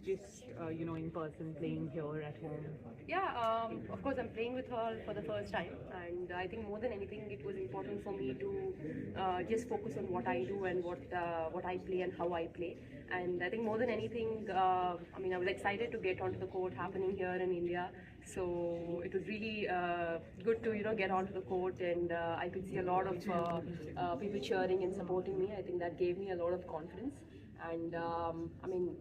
just in person playing here at home? Yeah, of course, I'm playing with her for the first time, and I think more than anything, it was important for me to just focus on what I do and what I play and how I play. And I think more than anything, I was excited to get onto the court happening here in India. So it was really good to get onto the court, and I could see a lot of people cheering and supporting me. I think that gave me a lot of confidence. And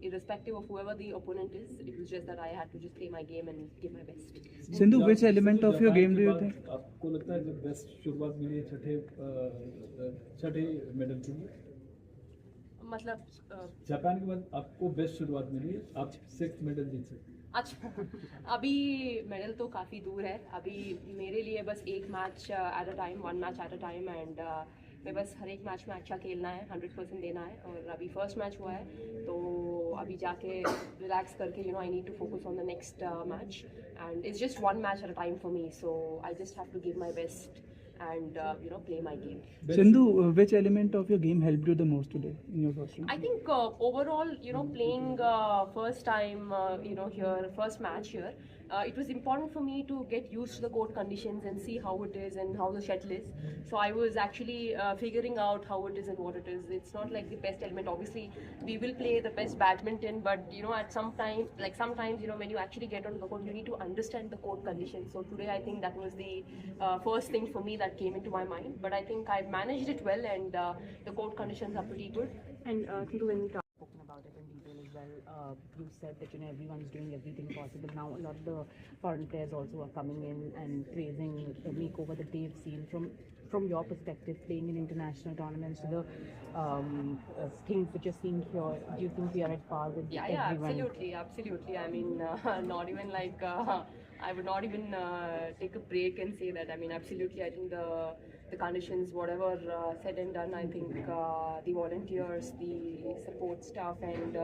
irrespective of whoever the opponent is, it was just that I had to just play my game and give my best. Sindhu, which element of your game do you think? आपको लगता है जब best शुरुआत मिली है छठे medal के लिए? मतलब जापान के बाद आपको बेस्ट शुरुआत मिली है, आप 6th मेडल जीत सकते हैं। अच्छा, अभी मेडल तो काफ़ी दूर है। अभी मेरे लिए बस एक match at a time, one match at a time, and मैं बस हर एक मैच में अच्छा खेलना है, 100% देना है। और अभी फर्स्ट मैच हुआ है, तो अभी जाके रिलैक्स करके I need to focus on the next match, and it's just one match at a time for me, so I just have to give my best and play my game. Sindhu, which element of your game helped you the most today in your first round? I think overall, playing first time, here, first match here, it was important for me to get used to the court conditions and see how it is and how the shuttle is. So I was actually figuring out how it is and what it is. It's not like the best element. Obviously, we will play the best badminton, but at some time, like sometimes, when you actually get onto the court, you need to understand the court conditions. So today, I think that was the first thing for me that came into my mind. But I think I've managed it well, and the court conditions are pretty good. And Sindhu, when we talked about it in detail as well, you said that everyone's doing everything possible. Now a lot of the foreign players also are coming in and praising the makeover that they've seen from your perspective, playing in international tournaments, to the things that you're seeing here. Do you think we are at par with everyone? Yeah, absolutely. I mean, not even like I would not even take a break and say that. I mean, absolutely. I think the conditions, whatever said and done, I think the volunteers, the support staff, and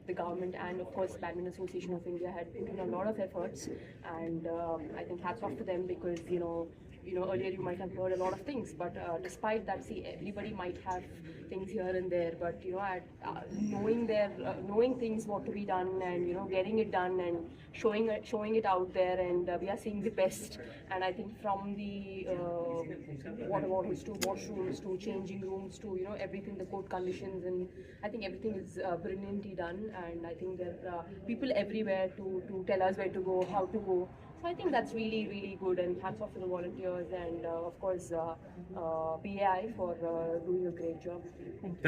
the government, and of course Badminton Association of India had put in a lot of efforts, and I think hats off to them, because earlier you might have heard a lot of things, but despite that, see, everybody might have things here and there, but knowing things what to be done, and getting it done and showing it out there, and we are seeing the best. And I think from the water bottles to washrooms to changing rooms to everything, the court conditions, and I think everything is brilliantly done, and I think there are people everywhere to tell us where to go, how to go. So I think that's really, really good, and hats off to the volunteers, and of course PAI for doing a great job. Thank you.